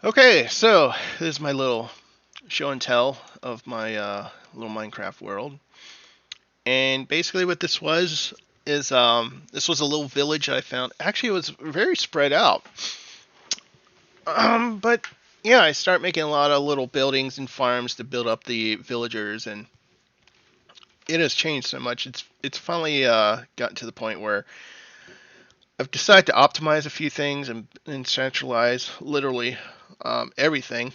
Okay, so this is my little show and tell of my little Minecraft world. And basically, what this was is this was a little village I found. Actually, it was very spread out. But yeah, I start making a lot of little buildings and farms to build up the villagers, and it has changed so much. It's finally gotten to the point where I've decided to optimize a few things and centralize literally everything.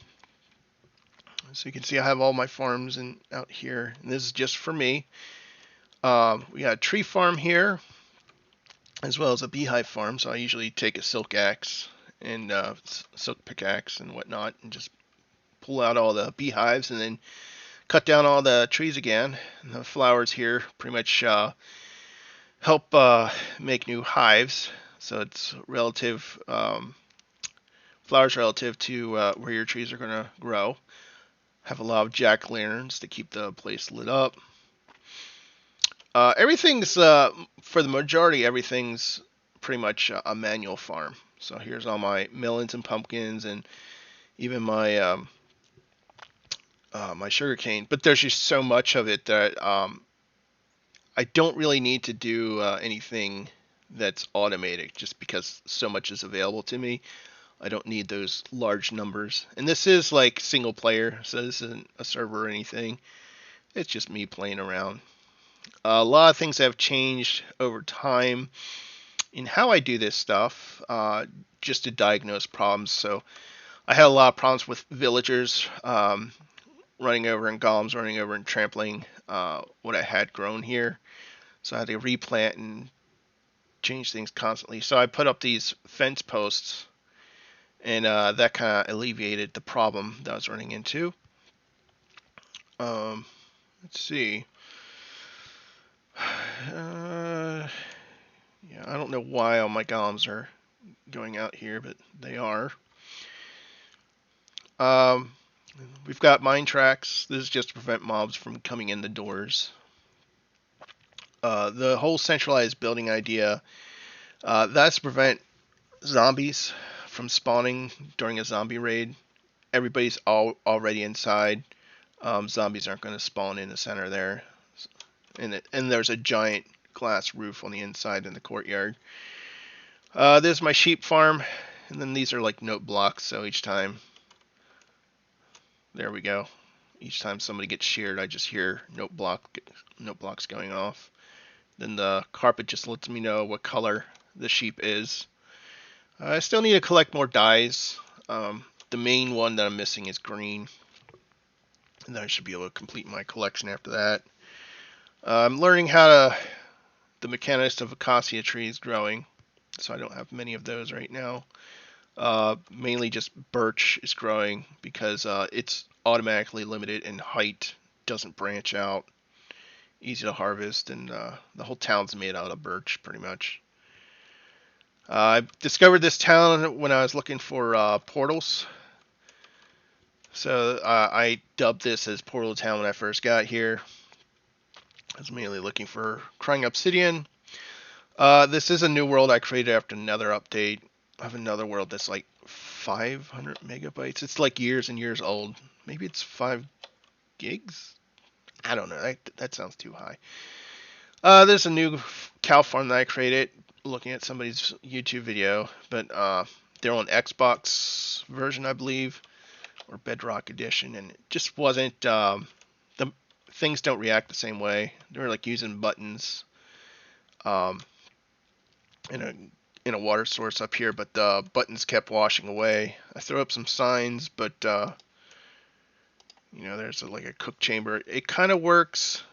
So you can see I have all my farms and out here. And this is just for me. We got a tree farm here, as well as a beehive farm. So I usually take a silk axe and silk pickaxe and whatnot, and just pull out all the beehives, and then cut down all the trees again. And the flowers here pretty much help make new hives. So it's relative flowers relative to where your trees are going to grow. Have a lot of jack lanterns to keep the place lit up. Everything's for the majority, everything's pretty much a manual farm. So here's all my melons and pumpkins, and even my sugar cane. But there's just so much of it that I don't really need to do anything that's automated, just because so much is available to me. I don't need those large numbers. And this is like single player, so this isn't a server or anything. It's just me playing around. A lot of things have changed over time in how I do this stuff, just to diagnose problems. So I had a lot of problems with villagers running over and golems running over and trampling what I had grown here. So I had to replant and change things constantly. So I put up these fence posts, and that kind of alleviated the problem that I was running into. Um, let's see. Uh, yeah, I don't know why all my golems are going out here, but they are. Um, we've got mine tracks. This is just to prevent mobs from coming in the doors. The whole centralized building idea, that's to prevent zombies from spawning during a zombie raid. Everybody's already inside. Zombies aren't going to spawn in the center there. And there's a giant glass roof on the inside in the courtyard. There's my sheep farm, and then these are like note blocks. So each time, there we go. Each time somebody gets sheared, I just hear note blocks going off. Then the carpet just lets me know what color the sheep is. I still need to collect more dyes. The main one that I'm missing is green, and then I should be able to complete my collection after that. I'm learning how to the mechanics of acacia trees growing, so I don't have many of those right now. Mainly just birch is growing because it's automatically limited in height, doesn't branch out, easy to harvest, and the whole town's made out of birch pretty much. I discovered this town when I was looking for portals. So I dubbed this as Portal Town when I first got here. I was mainly looking for crying obsidian. This is a new world I created after another update. I have another world that's like 500 megabytes. It's like years and years old. Maybe it's 5 gigs? I don't know. That sounds too high. There's a new cow farm that I created looking at somebody's YouTube video, but they're on Xbox version, I believe, or Bedrock edition, and it just wasn't. The things don't react the same way. They're like using buttons um, in a water source up here, but the buttons kept washing away. I threw up some signs, but there's like a cook chamber. It kind of works,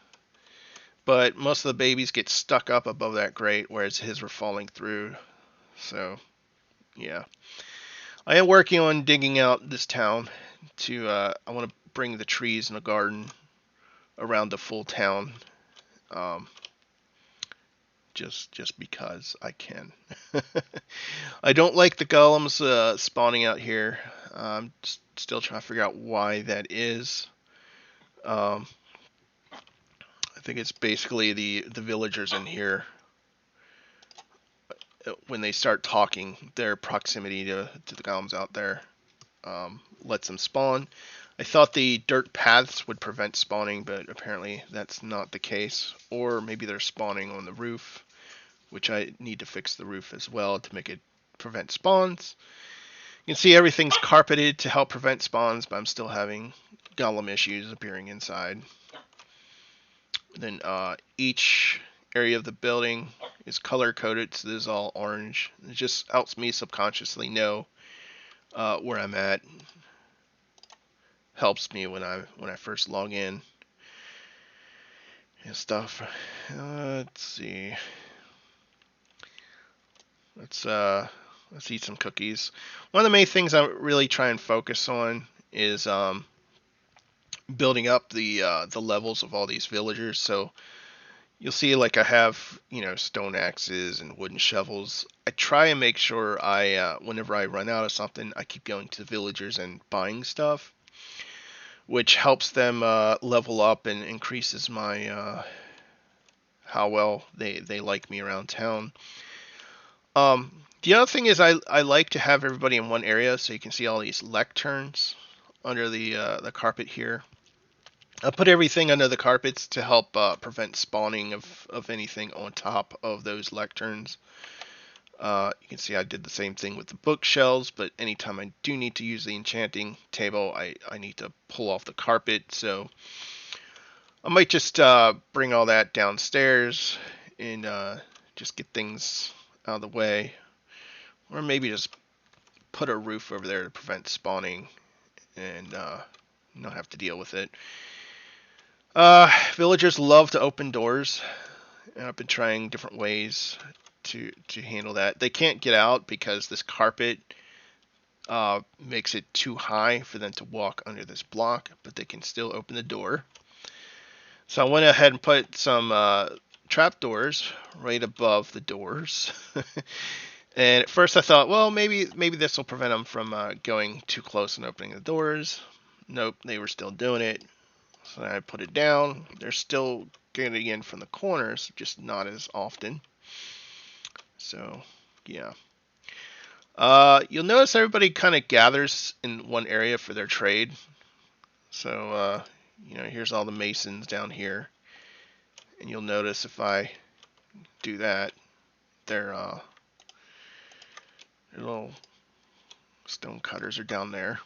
but most of the babies get stuck up above that grate, whereas his were falling through. So yeah, I am working on digging out this town to. I want to bring the trees in the garden around the full town. Um, just because I can. I don't like the golems spawning out here. I'm still trying to figure out why that is. Um, I think it's basically the villagers in here when they start talking, their proximity to the golems out there. lets them spawn. I thought the dirt paths would prevent spawning, but apparently that's not the case. Or maybe they're spawning on the roof, which I need to fix the roof as well to make it prevent spawns. You can see everything's carpeted to help prevent spawns, but I'm still having golem issues appearing inside. Then each area of the building is color coded, so this is all orange. It just helps me subconsciously know where I'm at. Helps me when I first log in and stuff. Let's see. Let's eat some cookies. One of the main things I really try and focus on is building up the levels of all these villagers. So you'll see, like, I have, stone axes and wooden shovels. I try and make sure whenever I run out of something, I keep going to the villagers and buying stuff, which helps them level up and increases my how well they like me around town. The other thing is I like to have everybody in one area, so you can see all these lecterns under the carpet here. I put everything under the carpets to help prevent spawning of anything on top of those lecterns. You can see I did the same thing with the bookshelves, but anytime I do need to use the enchanting table, I need to pull off the carpet. So I might just bring all that downstairs and just get things out of the way. Or maybe just put a roof over there to prevent spawning and not have to deal with it. Villagers love to open doors, and I've been trying different ways to handle that. They can't get out because this carpet makes it too high for them to walk under this block, but they can still open the door. So I went ahead and put some trapdoors right above the doors. And at first I thought, well, maybe this will prevent them from going too close and opening the doors. Nope, they were still doing it. So I put it down. They're still getting in from the corners, just not as often. So, yeah. You'll notice everybody kind of gathers in one area for their trade. So, here's all the masons down here. And you'll notice if I do that, their little stone cutters are down there.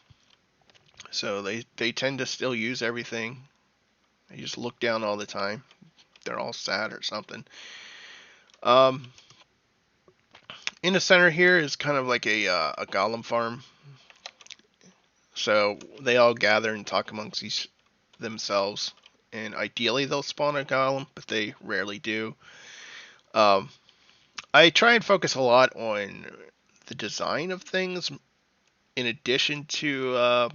So they tend to still use everything. They just look down all the time. They're all sad or something. In the center here is kind of like a Golem Farm. So they all gather and talk amongst themselves. And ideally they'll spawn a Golem, but they rarely do. I try and focus a lot on the design of things in addition to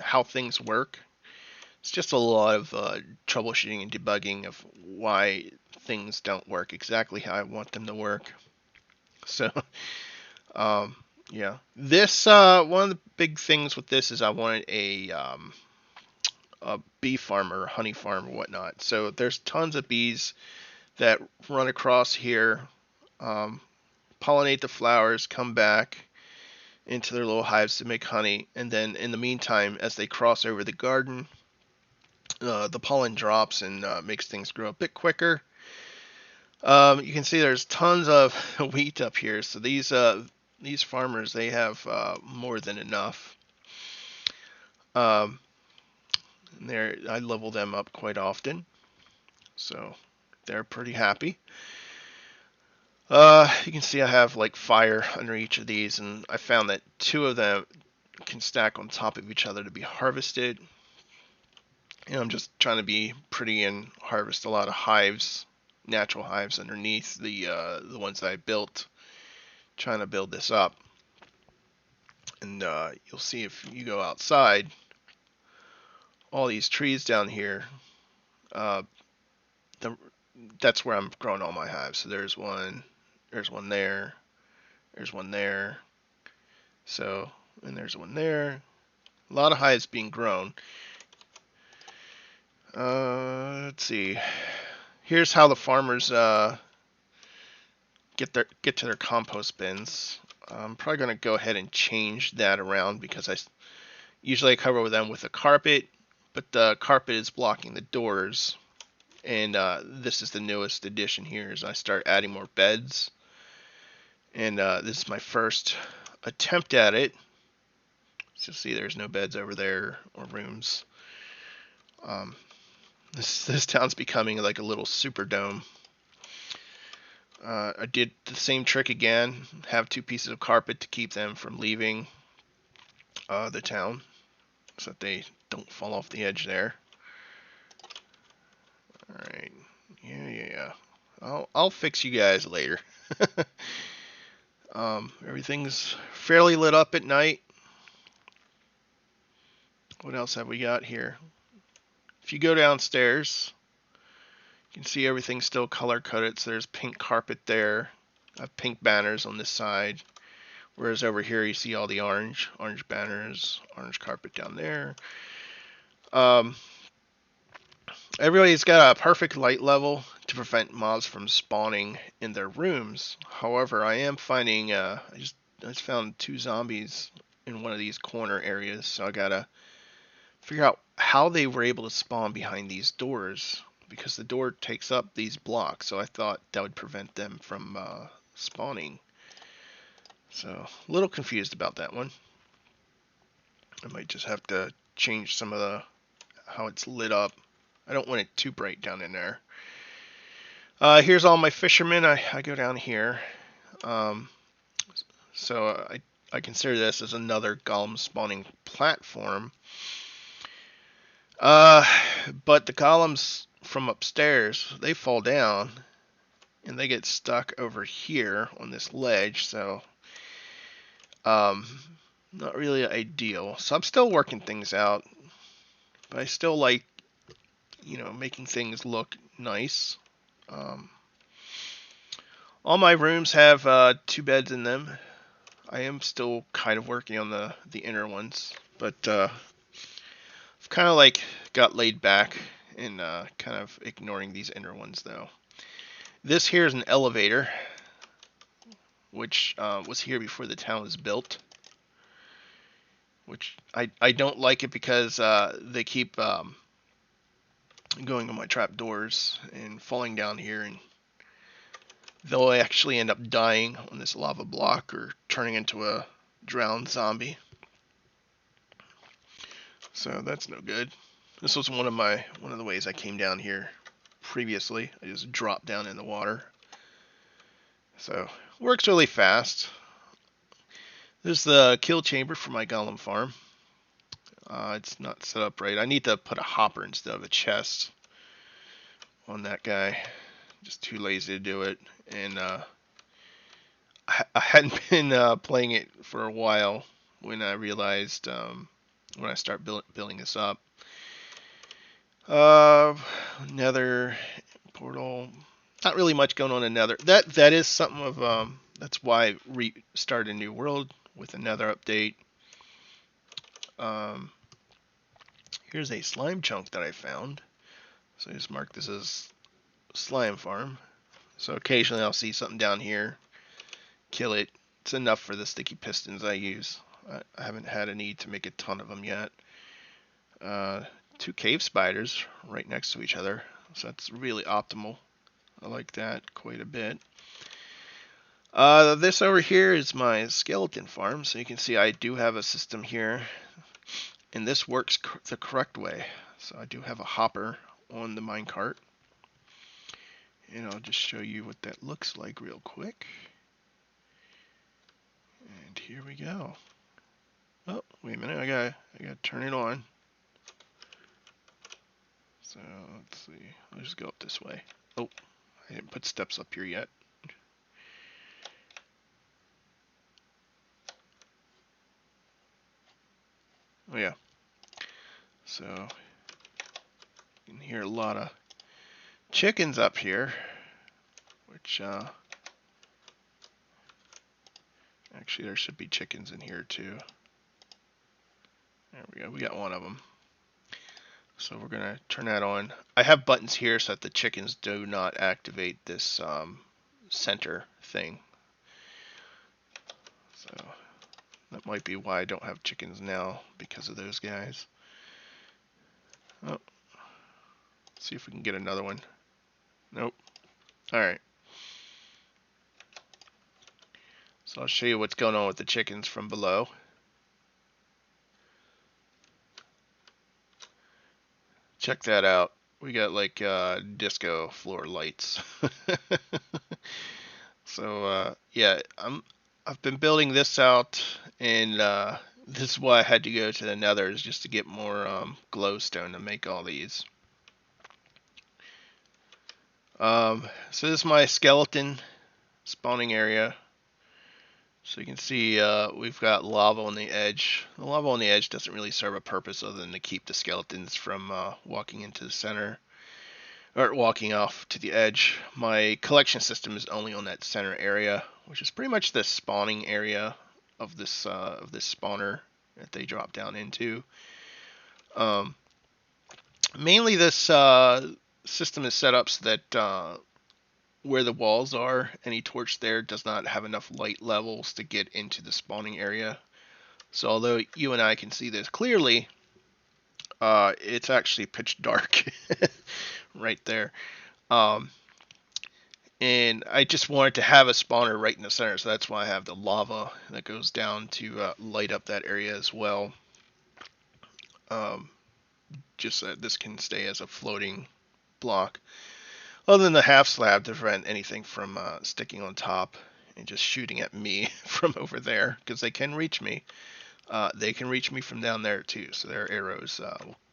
how things work. It's just a lot of troubleshooting and debugging of why things don't work exactly how I want them to work. So, yeah. This one of the big things with this is I wanted a bee farm or honey farm or whatnot. So there's tons of bees that run across here, pollinate the flowers, come back into their little hives to make honey, and then in the meantime, as they cross over the garden, the pollen drops and makes things grow a bit quicker. You can see there's tons of wheat up here, so these farmers, they have more than enough. I level them up quite often, so they're pretty happy. You can see I have like fire under each of these, and I found that 2 of them can stack on top of each other to be harvested. And I'm just trying to be pretty and harvest a lot of hives, natural hives underneath the ones that I built, trying to build this up. And you'll see if you go outside, all these trees down here, that's where I'm growing all my hives. So there's one there, there's one there, so, and there's one there. A lot of hives being grown. Let's see. Here's how the farmers get to their compost bins. I'm probably going to go ahead and change that around because usually I cover them with a carpet, but the carpet is blocking the doors. And this is the newest addition here as I start adding more beds. And this is my first attempt at it. So you'll see there's no beds over there or rooms. This town's becoming like a little super dome. I did the same trick again. Have 2 pieces of carpet to keep them from leaving the town, so that they don't fall off the edge there. All right. Yeah. I'll fix you guys later. Everything's fairly lit up at night. What else have we got here? If you go downstairs, you can see everything's still color coded. So there's pink carpet there. I have pink banners on this side. Whereas over here you see all the orange banners, orange carpet down there. Everybody's got a perfect light level to prevent mobs from spawning in their rooms. However, I am finding I just found 2 zombies in one of these corner areas, so I gotta figure out how they were able to spawn behind these doors, because the door takes up these blocks, so I thought that would prevent them from spawning. So, a little confused about that one. I might just have to change some of how it's lit up. I don't want it too bright down in there. Here's all my fishermen. I go down here. So I consider this as another golem spawning platform. But the golems from upstairs, they fall down and they get stuck over here on this ledge. So not really ideal. So I'm still working things out, but I still like, making things look nice. All my rooms have 2 beds in them. I am still kind of working on the inner ones, but I've kind of got laid back and kind of ignoring these inner ones though. This here is an elevator, which was here before the town was built. Which I don't like it because they keep going on my trap doors and falling down here, and they'll actually end up dying on this lava block or turning into a drowned zombie. So that's no good. This was one of the ways I came down here previously. I just dropped down in the water. So works really fast. This is the kill chamber for my Golem Farm. It's not set up right. I need to put a hopper instead of a chest on that guy. Just too lazy to do it. And I hadn't been playing it for a while when I realized when I start building this up. Nether portal. Not really much going on in Nether. That is something of that's why I restarted a new world with a Nether update. Here's a slime chunk that I found. So I just mark this as slime farm. So occasionally I'll see something down here, kill it. It's enough for the sticky pistons I use. I haven't had a need to make a ton of them yet. 2 cave spiders right next to each other, so that's really optimal. I like that quite a bit. This over here is my skeleton farm, so you can see I do have a system here, and this works the correct way. So I do have a hopper on the minecart, and I'll just show you what that looks like real quick. And here we go. Oh, wait a minute, I gotta turn it on. So let's see, I'll just go up this way. Oh, I didn't put steps up here yet. Oh yeah. So you can hear a lot of chickens up here, which actually there should be chickens in here too. There we go, we got one of them. So we're gonna turn that on. I have buttons here so that the chickens do not activate this center thing. That might be why I don't have chickens now, because of those guys. Oh, see if we can get another one. Nope. Alright. So I'll show you what's going on with the chickens from below. Check that out. We got like disco floor lights. So yeah, I've been building this out, and this is why I had to go to the Nethers, just to get more glowstone to make all these. So this is my skeleton spawning area. So you can see we've got lava on the edge. The lava on the edge doesn't really serve a purpose other than to keep the skeletons from walking into the center, or walking off to the edge. My collection system is only on that center area, which is pretty much the spawning area of this spawner that they drop down into. Mainly this system is set up so that where the walls are, any torch there does not have enough light levels to get into the spawning area. So although you and I can see this clearly, it's actually pitch dark right there. And I just wanted to have a spawner right in the center, so that's why I have the lava that goes down to light up that area as well. Just so that this can stay as a floating block. Other than the half slab to prevent anything from sticking on top and just shooting at me from over there, because they can reach me. They can reach me from down there too, so their arrows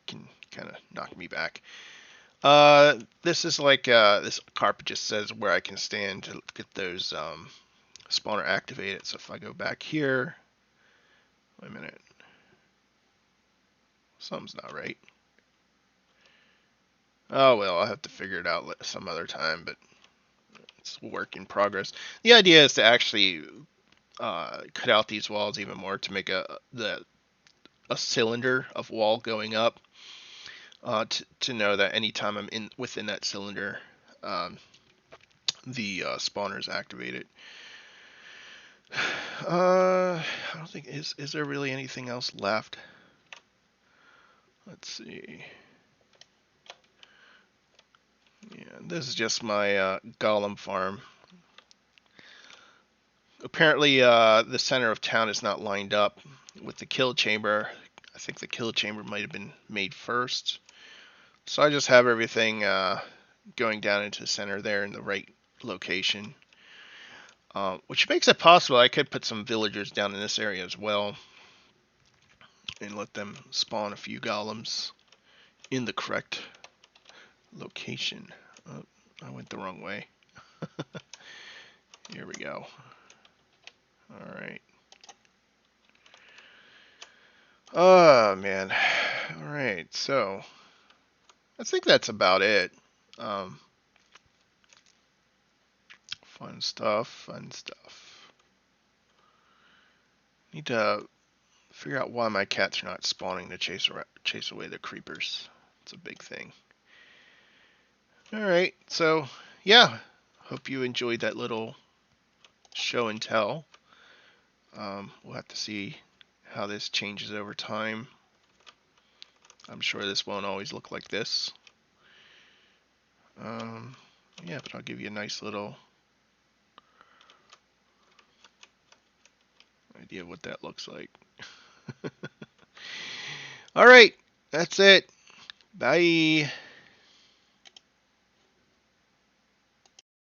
can kind of knock me back. This is like this carpet just says where I can stand to get those spawner activated. So if I go back here, wait a minute, something's not right. Oh well, I'll have to figure it out some other time, but it's a work in progress. The idea is to actually cut out these walls even more to make a cylinder of wall going up. To know that anytime I'm within that cylinder, the spawner is activated. I don't think is there really anything else left? Let's see. Yeah, this is just my Golem Farm. Apparently, the center of town is not lined up with the kill chamber. I think the kill chamber might have been made first. So I just have everything going down into the center there in the right location. Which makes it possible I could put some villagers down in this area as well. And let them spawn a few golems in the correct location. Oh, I went the wrong way. Here we go. Alright. Oh, man. Alright, so I think that's about it. Fun stuff. Need to figure out why my cats are not spawning to chase away the creepers. It's a big thing. Alright, so yeah. Hope you enjoyed that little show and tell. We'll have to see how this changes over time. I'm sure this won't always look like this. Yeah, but I'll give you a nice little idea of what that looks like. Alright, that's it. Bye.